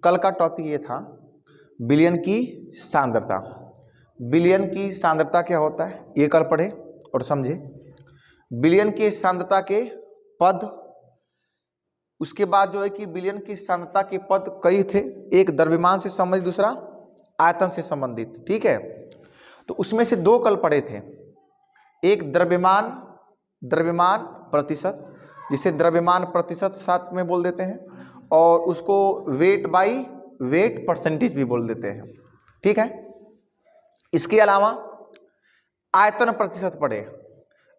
कल का टॉपिक ये था विलयन की सांद्रता। विलयन की सांद्रता क्या होता है ये कल पढ़े और समझे। विलयन की सांद्रता के पद, उसके बाद जो है कि विलयन की सांद्रता के पद कई थे, एक द्रव्यमान से संबंधित, दूसरा आयतन से संबंधित, ठीक है। तो उसमें से दो कल पढ़े थे, एक द्रव्यमान प्रतिशत, जिसे द्रव्यमान प्रतिशत शॉर्ट में बोल देते हैं, और उसको वेट बाई वेट परसेंटेज भी बोल देते हैं, ठीक है। इसके अलावा आयतन प्रतिशत पढ़े,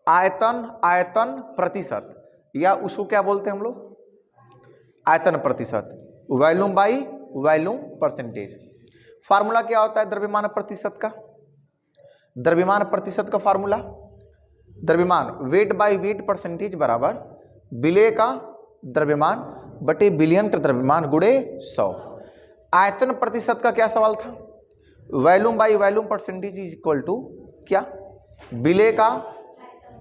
आयतन प्रतिशत, या उसको क्या बोलते हैं हम लोग, आयतन प्रतिशत, volume by volume percentage. Formula क्या होता है द्रव्यमान प्रतिशत का? द्रव्यमान प्रतिशत का फार्मूला, द्रव्यमान वेट बाई वेट परसेंटेज बराबर विलेय का द्रव्यमान बटे विलयन का द्रव्यमान गुणे 100। आयतन प्रतिशत का क्या सवाल था? Volume by volume percentage is equal to क्या, विलेय का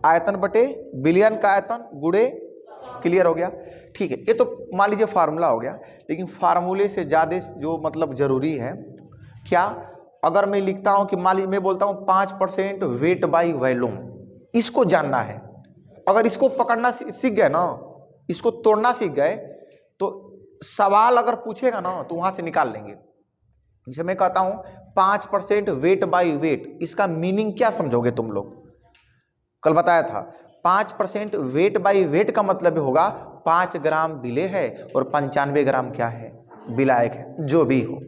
आयतन बटे विलयन का आयतन गुणे, क्लियर हो गया, ठीक है। ये तो मान लीजिए फार्मूला हो गया, लेकिन फार्मूले से ज़्यादा जो मतलब जरूरी है क्या, अगर मैं लिखता हूं कि मान लीजिए मैं बोलता हूं 5% वेट बाई वॉल्यूम, इसको जानना है। अगर इसको पकड़ना सीख गए ना, इसको तोड़ना सीख गए, तो सवाल अगर पूछेगा ना तो वहां से निकाल लेंगे। जैसे मैं कहता हूं 5% वेट बाई वेट, इसका मीनिंग क्या समझोगे तुम लोग? कल बताया था 5% वेट बाई वेट का मतलब होगा 5 ग्राम विलेय है और 95 ग्राम क्या है, विलायक है, जो भी हो।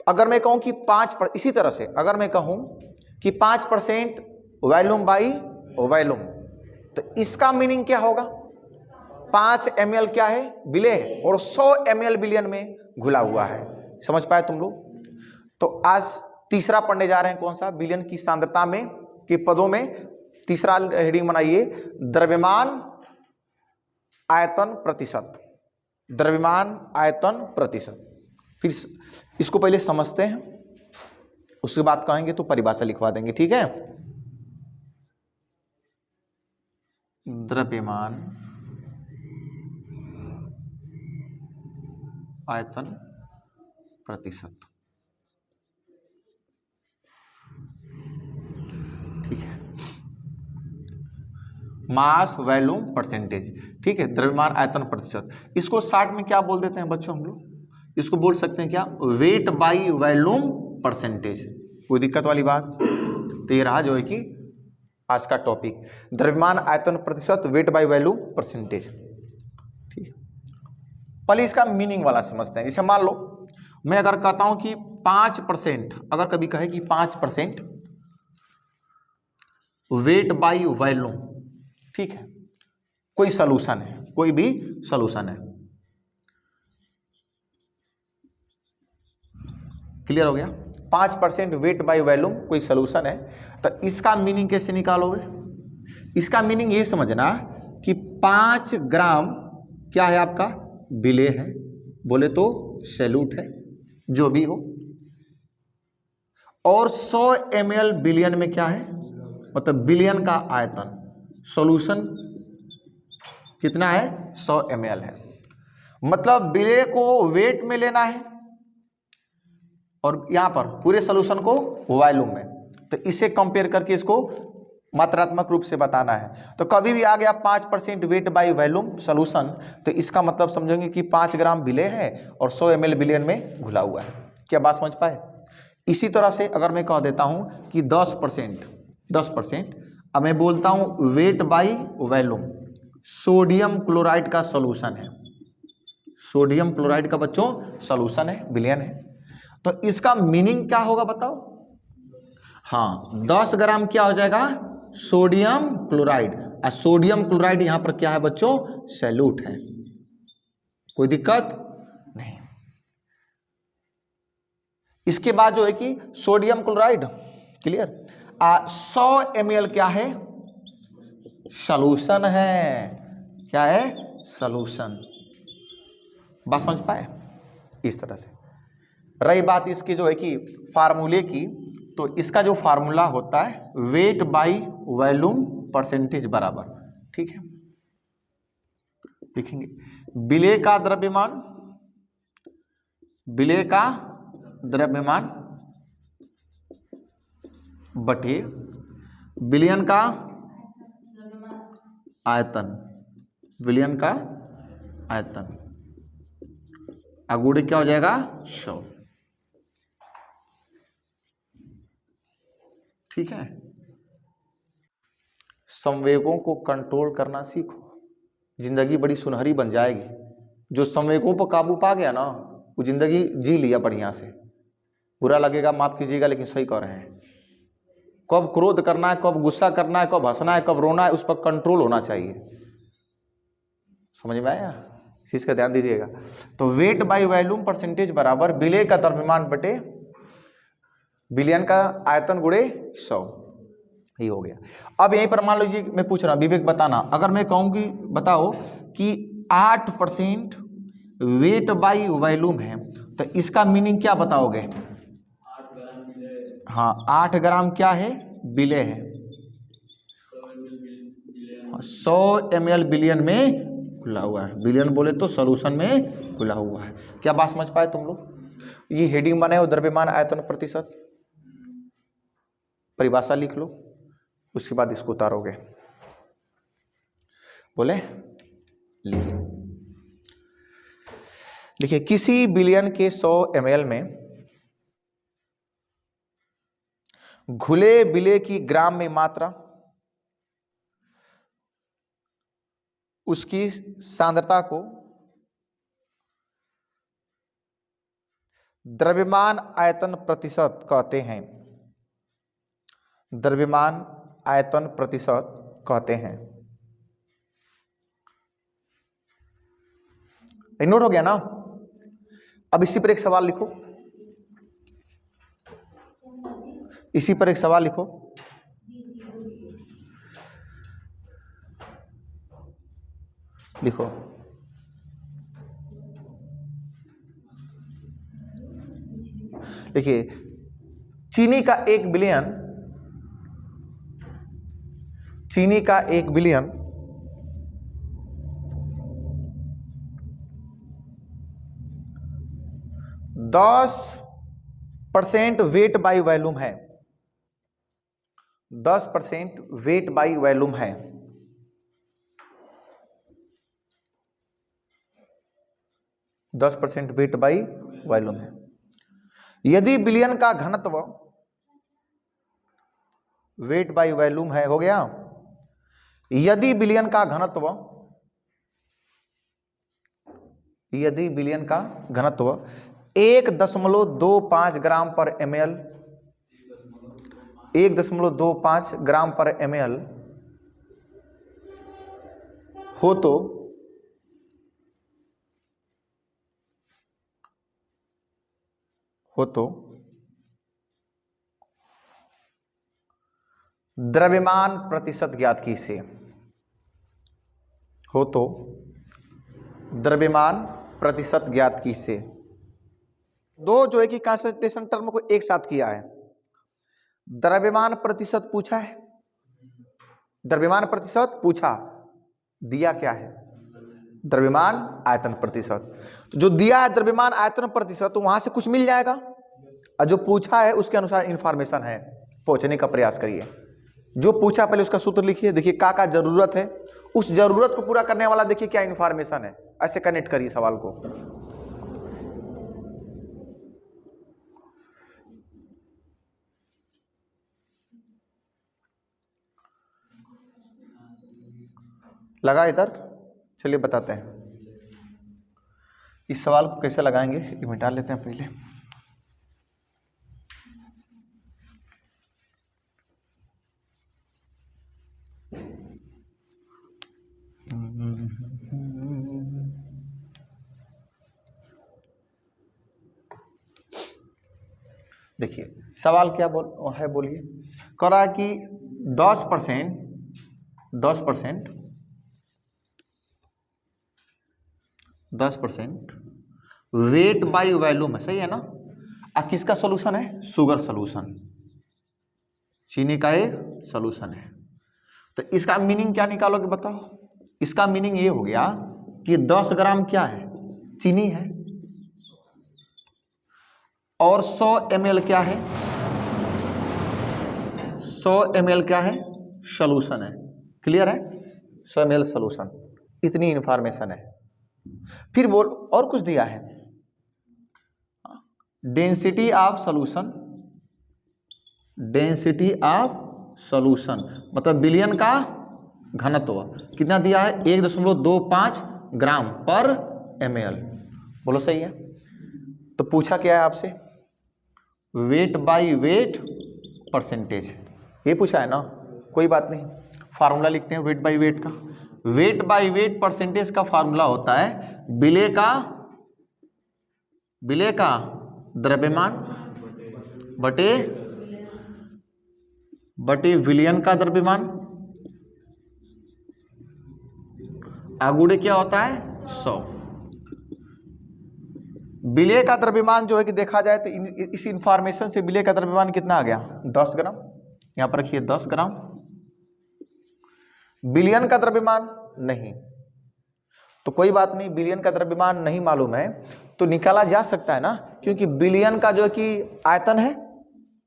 अगर मैं कहूं कि इसी तरह से अगर मैं कहूं कि 5% वॉल्यूम बाई वॉल्यूम, तो इसका मीनिंग क्या होगा, 5 ml क्या है, विलेय है, और 100 ml विलयन में घुला हुआ है। समझ पाए तुम लोग? तो आज तीसरा पढ़ने जा रहे हैं, कौन सा, विलयन की सांद्रता में के पदों में तीसरा हेडिंग बनाइए, द्रव्यमान आयतन प्रतिशत, द्रव्यमान आयतन प्रतिशत। फिर इसको पहले समझते हैं, उसके बाद कहेंगे तो परिभाषा लिखवा देंगे, ठीक है। द्रव्यमान आयतन प्रतिशत, ठीक है। मास वॉल्यूम परसेंटेज, ठीक है, द्रव्यमान आयतन प्रतिशत। इसको शॉर्ट में क्या बोल देते हैं बच्चों हम लोग? इसको बोल सकते हैं क्या, वेट बाई वॉल्यूम परसेंटेज। कोई दिक्कत वाली बात? तो ये रहा जो है कि आज का टॉपिक, द्रव्यमान आयतन प्रतिशत, वेट बाई वॉल्यूम परसेंटेज, ठीक है। पहले इसका मीनिंग वाला समझते हैं। जैसे मान लो मैं अगर कहता हूं कि 5%, अगर कभी कहे कि 5% वेट बाई वॉल्यूम, ठीक है, कोई सॉल्यूशन है, कोई भी सॉल्यूशन है, क्लियर हो गया, 5% वेट बाई वॉल्यूम कोई सॉल्यूशन है, तो इसका मीनिंग कैसे निकालोगे? इसका मीनिंग ये समझना कि 5 ग्राम क्या है आपका, विलेय है, बोले तो सैल्यूट है, जो भी हो, और 100 ml विलयन में क्या है, मतलब विलयन का आयतन, सॉल्यूशन कितना है, 100 ml है, मतलब विलेय को वेट में लेना है और यहां पर पूरे सॉल्यूशन को वॉल्यूम में, तो इसे कंपेयर करके इसको मात्रात्मक रूप से बताना है। तो कभी भी आ गया 5% वेट बाई वॉल्यूम सॉल्यूशन, तो इसका मतलब समझेंगे कि 5 ग्राम विलेय है और 100 ml विलयन में घुला हुआ है। क्या बात समझ पाए? इसी तरह से अगर मैं कह देता हूं कि 10%, अब मैं बोलता हूं wait by volume, sodium chloride का सॉल्यूशन है, सोडियम क्लोराइड का बच्चों सॉल्यूशन है, विलयन है, तो इसका मीनिंग क्या होगा बताओ? हाँ, 10 ग्राम क्या हो जाएगा, सोडियम क्लोराइड, और सोडियम क्लोराइड यहां पर क्या है बच्चों, सैल्यूट है। कोई दिक्कत नहीं। इसके बाद जो है कि सोडियम क्लोराइड, क्लियर, 100 ml क्या है, सॉल्यूशन है, क्या है, सॉल्यूशन। बात समझ पाए? इस तरह से रही बात इसकी जो है कि फार्मूले की, तो इसका जो फार्मूला होता है वेट बाई वॉल्यूम परसेंटेज बराबर, ठीक है, लिखेंगे विलेय का द्रव्यमान विलेय का द्रव्यमान बटे विलयन का आयतन, विलयन का आयतन, अगुणे क्या हो जाएगा 100। ठीक है, संवेगों को कंट्रोल करना सीखो, जिंदगी बड़ी सुनहरी बन जाएगी। जो संवेगों पर काबू पा गया ना, वो जिंदगी जी लिया बढ़िया से। बुरा लगेगा माफ कीजिएगा, लेकिन सही कह रहे हैं। कब क्रोध करना है, कब गुस्सा करना है, कब हंसना है, कब रोना है, उस पर कंट्रोल होना चाहिए। समझ में आया? इस चीज का ध्यान दीजिएगा। तो वेट बाय वॉल्यूम परसेंटेज बराबर विलेय का द्रव्यमान बटे विलयन का आयतन गुणे 100, ये हो गया। अब यहीं पर मान लीजिए मैं पूछ रहा हूं, विवेक बताना, अगर मैं कहूं कि बताओ कि 8% वेट बाय वॉल्यूम है, तो इसका मीनिंग क्या बताओगे? 8 ग्राम विलेय। हाँ, 8 ग्राम क्या है? विलेय है। 100 ml विलयन में खुला हुआ है। विलयन बोले तो सॉल्यूशन में खुला हुआ है। क्या बात समझ पाए तुम लोग? ये हेडिंग बनाए हो, द्रव्यमान आयतन प्रतिशत, परिभाषा लिख लो, उसके बाद इसको उतारोगे। बोले लिखिए, लिखिए किसी विलयन के 100 ml में घुले विलेय की ग्राम में मात्रा, उसकी सांद्रता को द्रव्यमान आयतन प्रतिशत कहते हैं। द्रव्यमान आयतन प्रतिशत कहते हैं। नोट हो गया ना? अब इसी पर एक सवाल लिखो, इसी पर एक सवाल लिखो। लिखो, देखिए चीनी का 1 बिलियन, चीनी का 1 बिलियन 10% वेट बाय वॉल्यूम है। 10% वेट बाय वॉल्यूम है। 10% वेट बाय वॉल्यूम है। यदि विलयन का घनत्व वेट बाय वॉल्यूम है, हो गया। यदि विलयन का घनत्व, यदि विलयन का घनत्व 1.25 ग्राम पर ml, 1.25 ग्राम पर ml हो तो द्रव्यमान प्रतिशत ज्ञात कीजिए। हो तो द्रव्यमान प्रतिशत ज्ञात कीजिए। दो जो है कि कंसंट्रेशन टर्म को एक साथ किया है। द्रव्यमान प्रतिशत पूछा है, द्रव्यमान प्रतिशत पूछा, दिया क्या है? द्रव्यमान आयतन प्रतिशत। तो जो दिया है द्रव्यमान आयतन प्रतिशत, तो वहां से कुछ मिल जाएगा, और जो पूछा है उसके अनुसार इंफॉर्मेशन है, पहुंचने का प्रयास करिए। जो पूछा पहले उसका सूत्र लिखिए, देखिए का जरूरत है, उस जरूरत को पूरा करने वाला देखिए क्या इंफॉर्मेशन है, ऐसे कनेक्ट करिए सवाल को। लगा इधर? चलिए बताते हैं इस सवाल को कैसे लगाएंगे, ये मिटा लेते हैं पहले। देखिए सवाल क्या है, बोलिए। कह रहा है कि 10% वेट बाय वॉल्यूम है, सही है ना? अब किसका सॉल्यूशन है? शुगर सॉल्यूशन, चीनी का एक सॉल्यूशन है। तो इसका मीनिंग क्या निकालोगे बताओ? इसका मीनिंग ये हो गया कि 10 ग्राम क्या है? चीनी है। और 100 ml क्या है, 100 ml क्या है, सॉल्यूशन है। क्लियर है, 100 ml सॉल्यूशन, इतनी इंफॉर्मेशन है। फिर बोल और कुछ दिया है, density of solution, density of solution मतलब बिलियन का घनत्व कितना दिया है, 1.25 ग्राम पर ml। बोलो सही है। तो पूछा क्या है आपसे, वेट बाय वेट परसेंटेज, ये पूछा है ना, कोई बात नहीं, फार्मूला लिखते हैं वेट बाय वेट का। वेट बाय वेट परसेंटेज का फार्मूला होता है विलेय का द्रव्यमान बटे विलयन का द्रव्यमान, आगुड़े क्या होता है 100। विलेय का द्रव्यमान जो है कि देखा जाए तो इस इंफॉर्मेशन से विलेय का द्रव्यमान कितना आ गया, 10 ग्राम। यहां पर रखिए 10 ग्राम। बिलियन का द्रव्यमान नहीं, तो कोई बात नहीं, बिलियन का द्रव्यमान नहीं मालूम है तो निकाला जा सकता है ना, क्योंकि बिलियन का जो है कि आयतन है,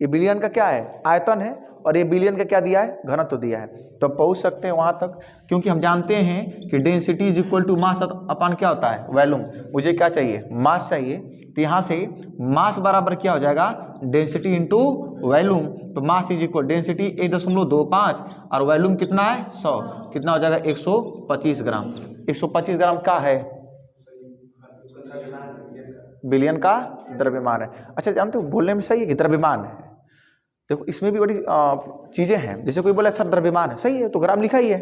ये बिलियन का क्या है, आयतन है, और ये बिलियन का क्या दिया है, घनत्व दिया है। तो पहुंच सकते हैं वहां तक, क्योंकि हम जानते हैं कि density is equal to mass अपन क्या होता है, वॉल्यूम। मुझे क्या चाहिए, मास चाहिए, तो यहाँ से मास बराबर क्या हो जाएगा, डेंसिटी इंटू वॉल्यूम। तो मास इज इक्वल डेंसिटी 1.25 और वॉल्यूम कितना है 100, कितना हो जाएगा 125 ग्राम। 125 ग्राम का है, बिलियन का द्रव्यमान है। अच्छा जानते हो बोलने में सही है कि द्रव्यमान है, देखो इसमें भी बड़ी चीजें हैं। जैसे कोई बोले सर द्रव्यमान है, सही है तो ग्राम लिखा ही है,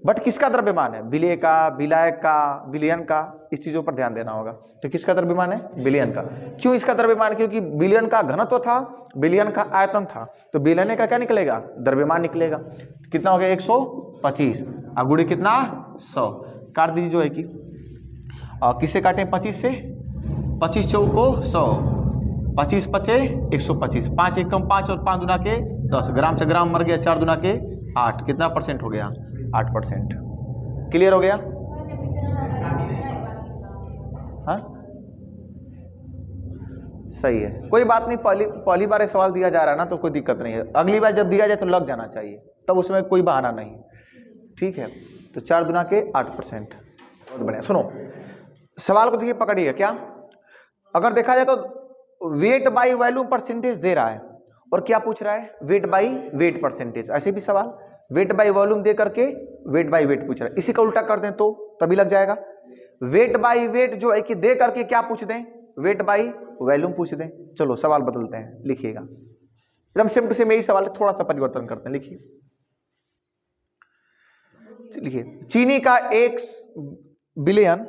बट किसका द्रव्यमान है, विलेय का, विलायक का, बिलियन का, इस चीजों पर ध्यान देना होगा। तो किसका द्रव्यमान है, बिलियन का। क्यों इसका द्रव्यमान, क्योंकि बिलियन का घनत्व था, बिलियन का आयतन था, तो बिलियन का क्या निकलेगा, द्रव्यमान निकलेगा। कितना हो गया 125, अगुड़ी कितना 100, काट दीजिए जो है कि किससे काटें 25 से, 25 चौको 100, 25 पचे 125, 5 एकम 5 और 5 दुना के 10, ग्राम से ग्राम मर गया, 4 दुना के 8, कितना परसेंट हो गया 8%। क्लियर हो गया। हाँ सही है, कोई बात नहीं, पहली बार सवाल दिया जा रहा है ना तो कोई दिक्कत नहीं है, अगली बार जब दिया जाए तो लग जाना चाहिए, तब उसमें कोई बहाना नहीं। ठीक है, तो 4 दुना के 8%, बहुत बढ़िया। सुनो सवाल को देखिए, पकड़िए क्या, अगर देखा जाए तो वेट बाई वॉल्यूम परसेंटेज दे रहा है, और क्या पूछ रहा है, वेट बाई वेट परसेंटेज। ऐसे भी सवाल वेट बाई वॉल्यूम दे करके वेट बाई वेट पूछ रहा है, इसी का उल्टा कर दें तो तभी लग जाएगा। वेट बाई वेट जो है कि दे करके क्या पूछ दें, वेट बाई वॉल्यूम पूछ दें। चलो सवाल बदलते हैं, लिखिएगा एकदम सेम टू सेम यही सवाल है, थोड़ा सा परिवर्तन करते हैं। लिखिए चीनी का 1 बिलियन,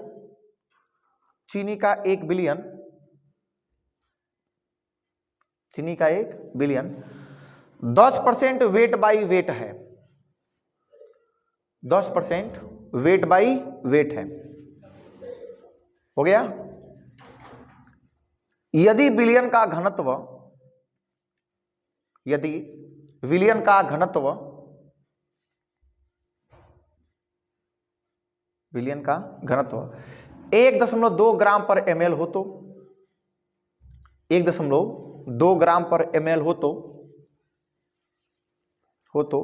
चीनी का 1 बिलियन, चीनी का 1 बिलियन 10% वेट बाई वेट है, 10% वेट बाई वेट है, हो गया। यदि बिलियन का घनत्व, यदि विलियन का घनत्व, विलियन का घनत्व 1.2 ग्राम पर ml हो तो, 1.2 ग्राम पर ml हो तो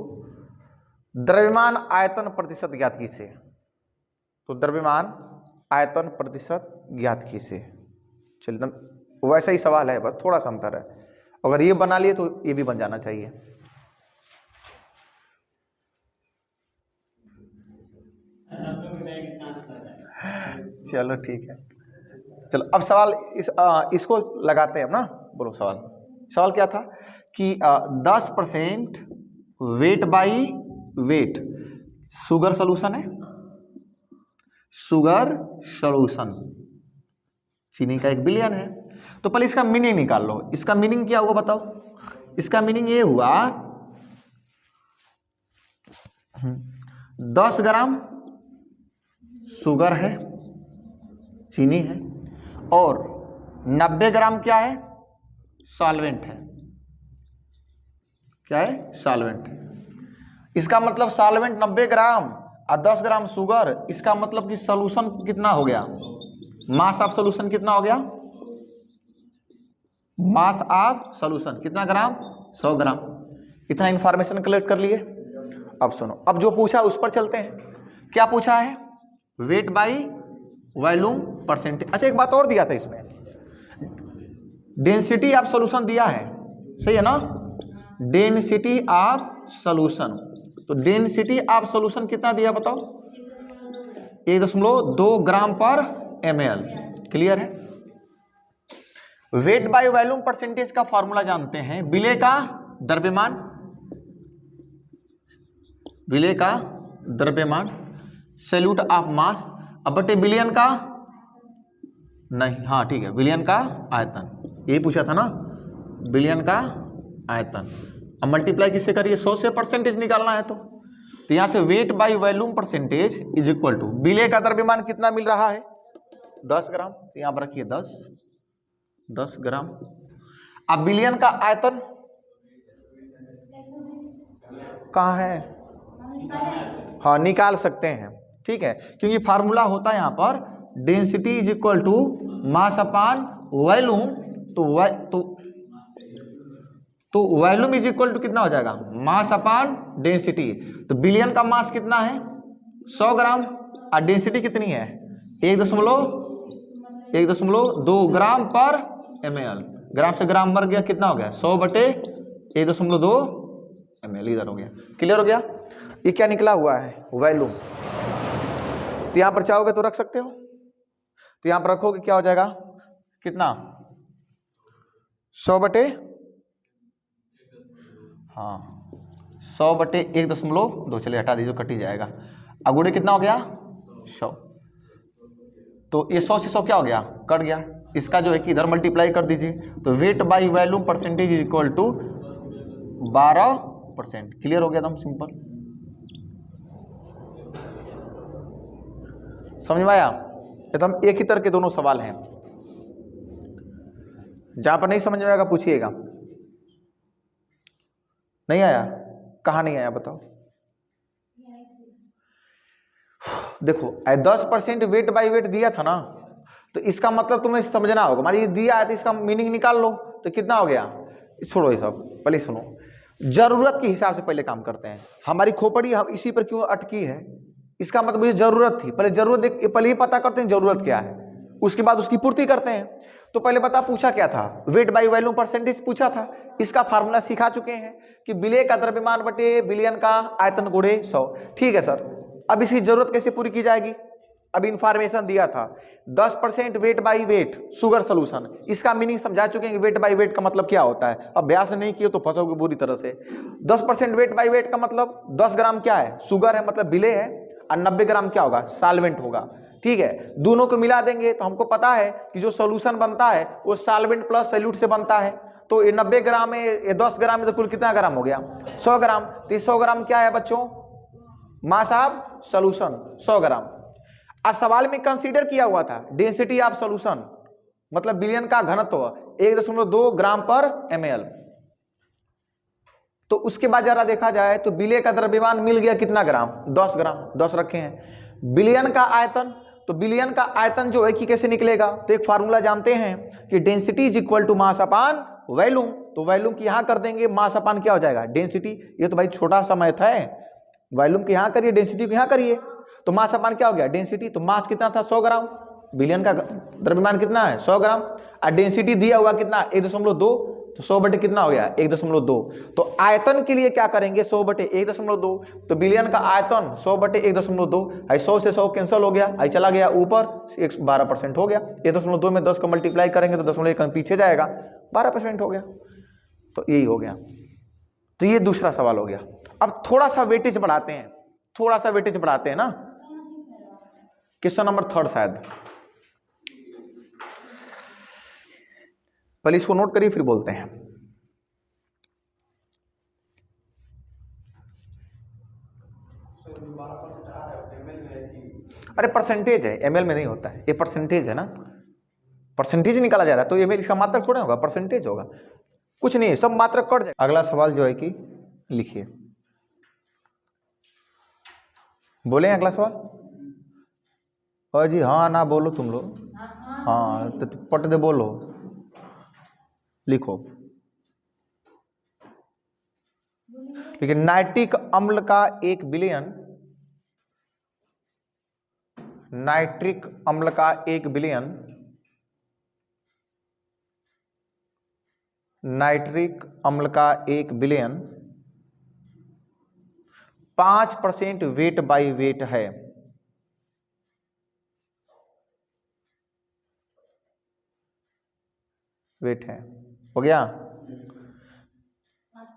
द्रव्यमान आयतन प्रतिशत ज्ञात कीजिए। तो द्रव्यमान आयतन प्रतिशत ज्ञात कीजिए। चलिए वैसा ही सवाल है, बस थोड़ा सा अंतर है, अगर ये बना लिए तो ये भी बन जाना चाहिए। चलो ठीक है, चलो अब सवाल इसको लगाते हैं अब ना। बोलो सवाल क्या था कि 10% weight by wait, sugar solution है, शुगर सोल्यूशन, चीनी का 1 बिलियन है। तो पहले इसका मीनिंग निकाल लो, इसका मीनिंग क्या हुआ बताओ। इसका मीनिंग ये हुआ 10 ग्राम शुगर है, चीनी है, और 90 ग्राम क्या है, सॉल्वेंट है। क्या है, सॉल्वेंट है। इसका मतलब सॉल्वेंट 90 ग्राम और 10 ग्राम शुगर, इसका मतलब कि सॉल्यूशन कितना हो गया, मास ऑफ सॉल्यूशन कितना हो गया, मास ऑफ सॉल्यूशन कितना ग्राम, 100 ग्राम। इतना इंफॉर्मेशन कलेक्ट कर लिए। अब सुनो, अब जो पूछा उस पर चलते हैं। क्या पूछा है, वेट बाई वॉल्यूम परसेंटेज। अच्छा एक बात और दिया था इसमें, डेंसिटी ऑफ सॉल्यूशन दिया है, सही है ना, डेंसिटी ऑफ सॉल्यूशन। तो डेंसिटी ऑफ सॉल्यूशन कितना दिया बताओ, 1.2 ग्राम पर ml। क्लियर है। वेट बाय वॉल्यूम परसेंटेज का फॉर्मूला जानते हैं, विलेय का द्रव्यमान, विलेय का द्रव्यमान, सैल्यूट ऑफ मास, अब बटे बिलियन का नहीं, हाँ ठीक है, बिलियन का आयतन, यही पूछा था ना, बिलियन का आयतन। अब मल्टीप्लाई किससे करिए, 100 से परसेंटेज निकालना है तो यहां से weight by volume percentage is equal to, विलेय का द्रव्यमान कितना मिल रहा है, 10 ग्राम, तो यहां पर रखिए 10 ग्राम। अब बिलियन का आयतन कहाँ है, हाँ निकाल सकते हैं, ठीक है, क्योंकि फार्मूला होता है यहां पर density is equal to mass upon volume. तो वॉल्यूम इज इक्वल टू कितना हो जाएगा, मास अपान डेंसिटी। तो बिलियन का मास कितना है 100 ग्राम और डेंसिटी कितनी है 1.2 ग्राम पर ml। ग्राम से ग्राम मर गया, कितना हो गया 100/1.2 ml, इधर हो गया। क्लियर हो गया। ये क्या निकला हुआ है, वॉल्यूम। तो यहां पर चाहोगे तो रख सकते हो, तो यहां पर रखोगे क्या हो जाएगा, कितना 100/, हाँ 100/1.2, चलिए हटा दीजिए, कट ही जाएगा। अगुड़े कितना हो गया 100, तो ये 100 से 100 क्या हो गया, कट गया। इसका जो है कि इधर मल्टीप्लाई कर दीजिए, तो weight by volume percentage is equal to 12%। Clear हो गया एकदम सिंपल, समझ में आया। एकदम एक ही तरह के दोनों सवाल हैं, जहां पर नहीं समझ में आएगा पूछिएगा। नहीं आया, कहाँ नहीं आया बताओ। देखो 10% वेट बाई वेट दिया था ना, तो इसका मतलब तुम्हें समझना होगा, मान लीजिए दिया है तो इसका मीनिंग निकाल लो, तो कितना हो गया। छोड़ो ये सब, पहले सुनो, जरूरत के हिसाब से पहले काम करते हैं। हमारी खोपड़ी हम इसी पर क्यों अटकी है, इसका मतलब मुझे जरूरत थी, पहले जरूरत पहले ही पता करते हैं जरूरत क्या है, उसके बाद उसकी पूर्ति करते हैं। तो पहले बता पूछा क्या था, वेट बाई वॉल्यूम परसेंटेज पूछा था, इसका फार्मूला सिखा चुके हैं कि विलेय का द्रव्यमान बटे बिलियन का आयतन गुणे 100। ठीक है सर, अब इसकी जरूरत कैसे पूरी की जाएगी, अब इंफॉर्मेशन दिया था 10% weight by wait sugar solution, इसका मीनिंग समझा चुके हैं कि वेट बाई वेट का मतलब क्या होता है। अभ्यास नहीं किए तो फंसोगे बुरी तरह से। 10% वेट बाई वेट का मतलब 10 ग्राम क्या है, शुगर है, मतलब विलेय है, और 90 ग्राम क्या होगा, सॉल्वेंट होगा। ठीक है, दोनों को मिला देंगे तो हमको पता है कि जो सॉल्यूशन बनता है वो सॉल्वेंट प्लस सॉल्यूट से बनता है। तो ये 90 ग्राम में, ये 10 ग्राम में तो कुल कितना ग्राम हो गया 100 ग्राम। तो 100 ग्राम क्या है बच्चों, मास ऑफ सॉल्यूशन 100 ग्राम। आज सवाल में कंसीडर किया हुआ था डेंसिटी ऑफ सॉल्यूशन, मतलब बिलियन का घनत्व 1.2 ग्राम पर ml। तो उसके बाद जरा देखा जाए तो विलेय का द्रव्यमान मिल गया कितना ग्राम, 10 ग्राम, 10 रखे हैं। बिलियन का आयतन, तो बिलियन का आयतन जो है कि कैसे निकलेगा, तो एक फार्मूला जानते हैं कि density is equal to mass upon volume. तो वॉल्यूम की यहां कर देंगे, मास अपान क्या हो जाएगा डेंसिटी। ये तो भाई छोटा सा मैथ है, वॉल्यूम की यहां करिए, डेंसिटी को यहां करिए, तो मास अपान क्या हो गया डेंसिटी। तो मास कितना था 100 ग्राम, बिलियन का द्रव्यमान कितना है 100 ग्राम, और डेंसिटी दिया हुआ कितना 1.2, तो 100 कितना हो गया 1.2। तो आयतन के लिए क्या करेंगे 100/1.2, तो बिलियन का आयतन 100/1.2, 100 से 100 कैंसिल हो गया, आई चला गया ऊपर, 12% हो गया। 1.2 में 10 का मल्टीप्लाई करेंगे तो 0.1 पीछे जाएगा, 12% हो गया। तो यही हो गया। तो ये दूसरा सवाल हो गया। अब थोड़ा सा वेटेज बढ़ाते हैं, थोड़ा सा वेटेज बढ़ाते हैं ना, क्वेश्चन नंबर 3 शायद, पहले इसको नोट करिए फिर बोलते हैं। अरे परसेंटेज है, एमएल में नहीं होता है, ये परसेंटेज है ना, परसेंटेज निकाला जा रहा है, तो एमएल इसका मात्रक थोड़ा होगा, परसेंटेज होगा, कुछ नहीं, सब मात्रक कट जाएगा। अगला सवाल जो है कि लिखिए, बोले अगला सवाल। जी हाँ ना बोलो तुम लोग, हाँ तो पट दे बोलो, लिखो। लेकिन नाइट्रिक अम्ल का 1 बिलियन, नाइट्रिक अम्ल का 1 बिलियन, नाइट्रिक अम्ल का 1 बिलियन 5% वेट बाई वेट है। वेट है, हो गया।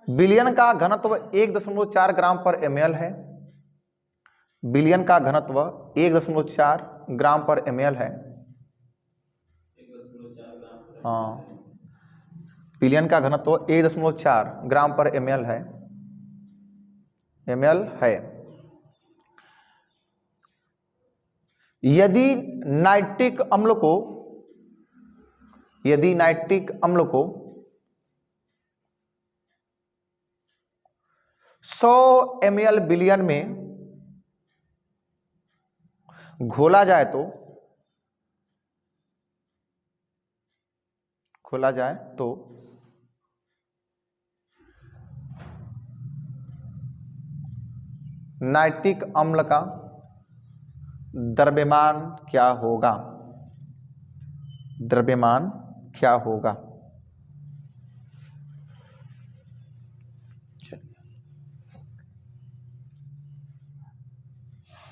बिलियन का घनत्व 1.4 ग्राम पर ml है। बिलियन का घनत्व 1.4 ग्राम पर ml है। हाँ, बिलियन का घनत्व 1.4 ग्राम पर ml है, ml है। यदि नाइट्रिक अम्ल को, यदि नाइट्रिक अम्ल को 100 ml बिलियन में घोला जाए तो, घोला जाए तो नाइट्रिक अम्ल का द्रव्यमान क्या होगा? द्रव्यमान क्या होगा?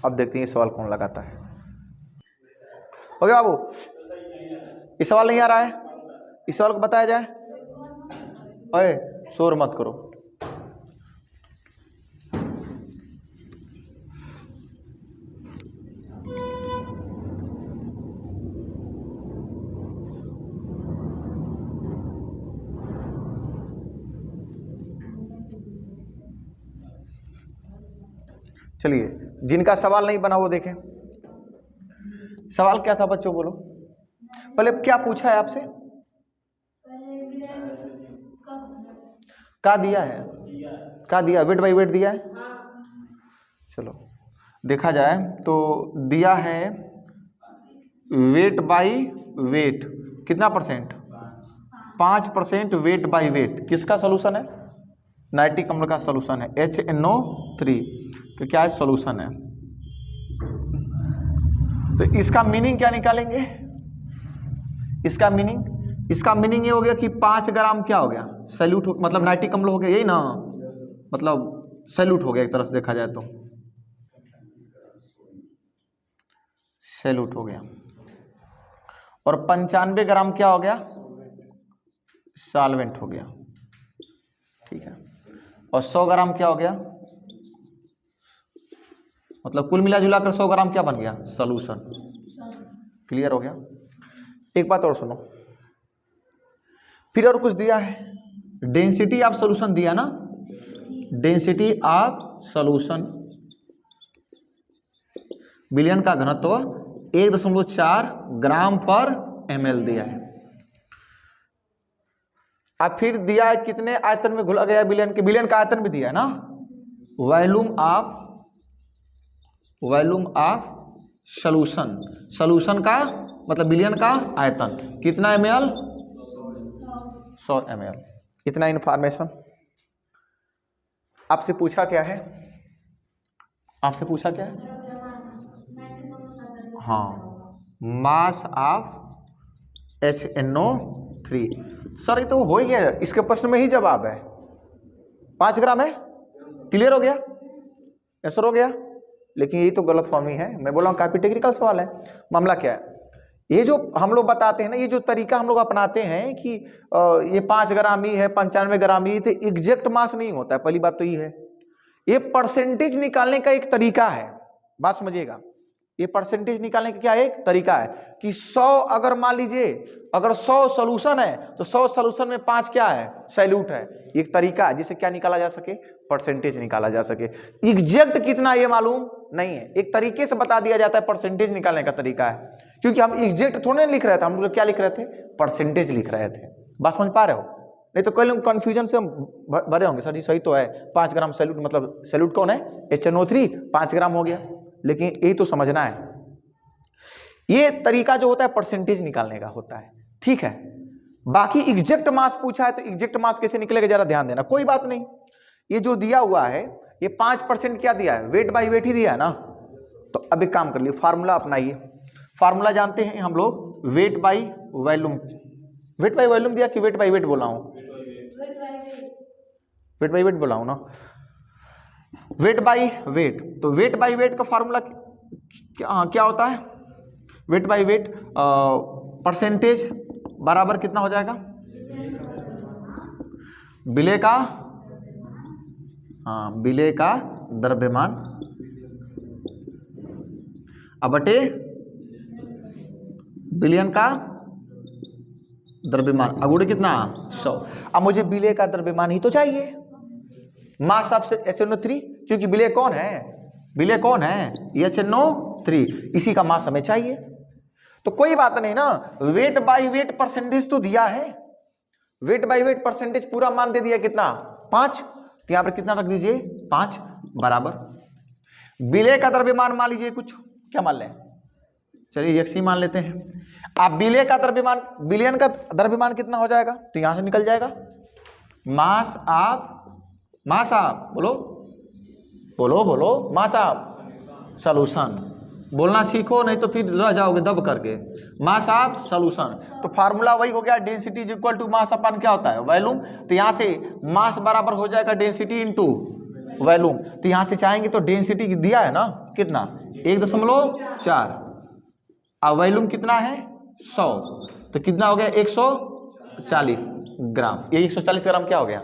अब देखते हैं ये सवाल कौन लगाता है। हो गया बाबू? इस सवाल नहीं आ रहा है? इस सवाल को बताया जाए। ओए शोर मत करो। चलिए, जिनका सवाल नहीं बना वो देखें। सवाल क्या था बच्चों, बोलो। पहले क्या पूछा है आपसे? क्या दिया है? क्या दिया? वेट बाई वेट दिया है। चलो देखा जाए तो दिया है वेट बाई वेट कितना परसेंट? 5% weight by wait. किसका सोल्यूशन है? नाइट्रिक अम्ल का सोल्यूशन है HNO3। तो क्या है? सोल्यूशन है। तो इसका मीनिंग क्या निकालेंगे? इसका मीनिंग ये हो गया कि 5 ग्राम क्या हो गया? सैल्यूट, मतलब नाइट्रिक अम्ल हो गया, यही ना? मतलब सैल्यूट हो गया एक तरह से देखा जाए तो, सैल्यूट हो गया। और 95 ग्राम क्या हो गया? सॉल्वेंट हो गया। ठीक है। और 100 ग्राम क्या हो गया? मतलब कुल मिला जुला कर 100 ग्राम क्या बन गया? सॉल्यूशन। क्लियर हो गया? एक बात और सुनो, फिर और कुछ दिया है। डेंसिटी ऑफ सॉल्यूशन दिया ना? डेंसिटी ऑफ सॉल्यूशन, बिलियन का घनत्व 1.4 ग्राम पर ml दिया है। अब फिर दिया है कितने आयतन में घुला गया बिलियन के? बिलियन का आयतन भी दिया है ना? वॉल्यूम ऑफ सॉल्यूशन, सॉल्यूशन का मतलब बिलियन का आयतन कितना ml? 100 ml। इतना इंफॉर्मेशन आपसे पूछा क्या है? आपसे पूछा क्या है? हाँ, मास ऑफ HNO3। सर ये तो हो ही गया, इसके प्रश्न में ही जवाब है। 5 ग्राम है। क्लियर हो गया? आंसर हो गया। लेकिन ये तो गलत फहमी है। मैं बोला हूँ काफी टेक्निकल सवाल है। मामला क्या है? ये जो हम लोग बताते हैं ना, ये जो तरीका हम लोग अपनाते हैं कि ये 5 ग्राम ही है, 95 ग्राम ही, तो एग्जैक्ट मास नहीं होता है। पहली बात तो ये है। ये परसेंटेज निकालने का एक तरीका है, बात समझिएगा। ये परसेंटेज निकालने का क्या एक तरीका है कि 100 अगर मान लीजिए, अगर 100 सॉल्यूशन है तो 100 सॉल्यूशन में 5 क्या है? सैल्यूट है। एक तरीका है जिससे क्या निकाला जा सके? परसेंटेज निकाला जा सके। एग्जैक्ट कितना ये मालूम नहीं है, एक तरीके से बता दिया जाता है। परसेंटेज निकालने का तरीका है, क्योंकि हम एग्जैक्ट थोड़े लिख रहे थे, हम लोग क्या लिख रहे थे? परसेंटेज लिख रहे थे। बात समझ पा रहे हो? नहीं तो कई लोग कंफ्यूजन से भरे होंगे, सर जी सही तो है, 5 ग्राम सैल्यूट, मतलब सैल्यूट कौन है? HNO3, 5 ग्राम हो गया। लेकिन यही तो समझना है, ये तरीका जो होता है परसेंटेज निकालने का होता है। ठीक है, बाकी एग्जैक्ट मास पूछा है तो एग्जैक्ट मास कैसे निकलेगा जरा ध्यान देना। कोई बात नहीं, ये जो दिया हुआ है ये 5% क्या दिया है, वेट बाई वेट ही दिया है ना। तो अब एक काम कर लिए, फार्मूला अपनाइए। फार्मूला जानते हैं हम लोग, wait by volume. Wait by volume दिया कि वेट बाई वेट बोला हूं? वेट बाई वेट बोला हूं ना। वेट बाई वेट, तो वेट बाई वेट का फार्मूला क्या होता है? वेट बाई वेट परसेंटेज बराबर कितना हो जाएगा? विलेय का, हाँ विलेय का द्रव्यमान बटे बिलियन का द्रव्यमान, अगुण कितना 100। अब मुझे विलेय का द्रव्यमान ही तो चाहिए, मास ऑफ HNO3, क्योंकि विलेय कौन है, विलेय कौन है, HNO3, इसी का मास हमें चाहिए। तो कोई बात नहीं ना, वेट बाई वेट परसेंटेज तो दिया है, वेट बाई वेट परसेंटेज पूरा मान दे दिया कितना 5, तो यहां पर कितना रख दीजिए 5 बराबर विलेय का द्रव्यमान मान लीजिए कुछ, क्या मान लें, चलिए x मान लेते हैं। आप विलेय का द्रव्यमान, बिलियन का द्रव्यमान कितना हो जाएगा, तो यहां से निकल जाएगा मास आप बोलो बोलो बोलो मास आप सॉल्यूशन, बोलना सीखो नहीं तो फिर रह जाओगे दब करके। मास ऑफ सॉल्यूशन, तो फार्मूला वही हो गया, density is equal to mass अपन क्या होता है वॉल्यूम। तो यहां से मास बराबर हो जाएगा डेंसिटी इनटू वॉल्यूम। तो यहां से चाहेंगे तो डेंसिटी दिया है ना कितना 1.4, और वॉल्यूम कितना है 100, तो कितना हो गया 140 ग्राम। ये 140 ग्राम क्या हो गया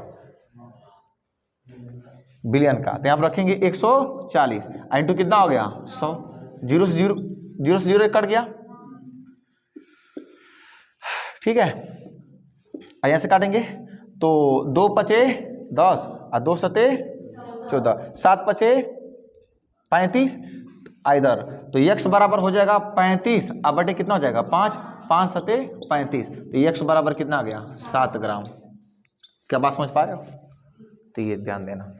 बिलियन का, तो यहां पर रखेंगे 140 इंटू कितना हो गया 100, 0 से 0 कट गया, ठीक है। यहां से काटेंगे तो 2 पचे 10 और 2 सते 14, 7 पचे 35 इधर, तो x बराबर हो जाएगा 35 अब बटे कितना हो जाएगा 5, 5 सते 35, तो x बराबर कितना आ गया 7 ग्राम। क्या बात समझ पा रहे हो? तो ये ध्यान देना,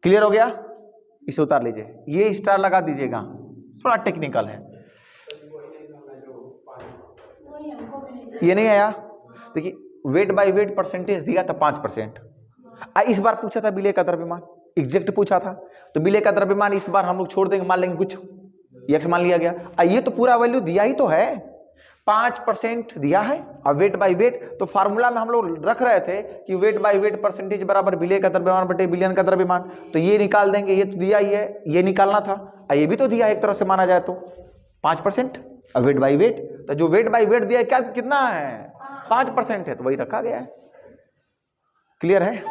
क्लियर हो गया। इसे उतार लीजिए, ये स्टार लगा दीजिएगा, थोड़ा टेक्निकल है, ये नहीं आया। देखिए वेट बाय वेट परसेंटेज दिया था 5%, इस बार पूछा था विलेय का द्रव्यमान, एग्जैक्ट पूछा था, तो विलेय का द्रव्यमान इस बार हम लोग छोड़ देंगे, मान लेंगे कुछ x मान लिया गया। ये तो पूरा वैल्यू दिया ही तो है, 5% दिया है और वेट बाय वेट, तो फार्मूला में हम लोग रख रहे थे कि वेट बाय वेट परसेंटेज बराबर विलेय का द्रव्यमान बटे बिलियन का द्रव्यमान, तो ये निकाल देंगे, ये तो दिया ही है, ये निकालना था, ये भी तो दिया है एक तरह से माना जाए तो 5% और वेट बाय वेट, तो जो वेट बाय वेट दिया है क्या कितना है 5% है, तो वही रखा गया है। क्लियर है?